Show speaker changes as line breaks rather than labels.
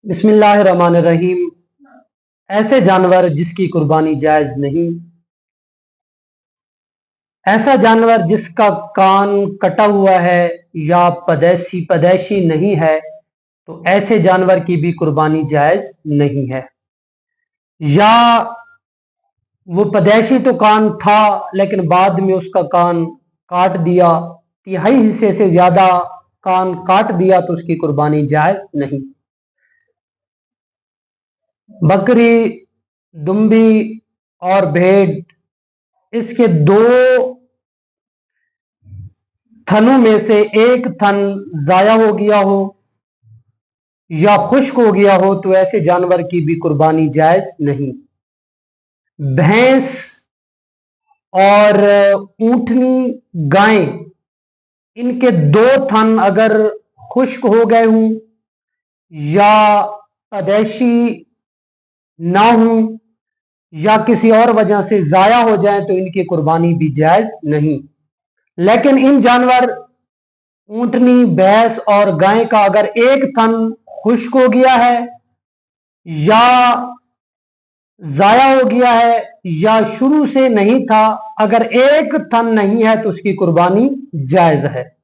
बिस्मिल्लाहिर्रहमानिर्रहीम। ऐसे जानवर जिसकी कुर्बानी जायज नहीं। ऐसा जानवर जिसका कान कटा हुआ है या पैदाइशी नहीं है, तो ऐसे जानवर की भी कुर्बानी जायज नहीं है। या वो पैदाइशी तो कान था लेकिन बाद में उसका कान काट दिया, तिहाई हिस्से से ज्यादा कान काट दिया, तो उसकी कुर्बानी जायज नहीं। बकरी, दुम्बी और भेड़, इसके दो थनों में से एक थन जाया हो गया हो या खुश्क हो गया हो, तो ऐसे जानवर की भी कुर्बानी जायज नहीं। भैंस और ऊंटनी, गाय, इनके दो थन अगर खुश्क हो गए हों या पैदाइशी ना हों या किसी और वजह से जाया हो जाए, तो इनकी कुर्बानी भी जायज नहीं। लेकिन इन जानवर ऊंटनी, भैंस और गाय का अगर एक थन खुश्क हो गया है या जाया हो गया है या शुरू से नहीं था, अगर एक थन नहीं है, तो उसकी कुर्बानी जायज है।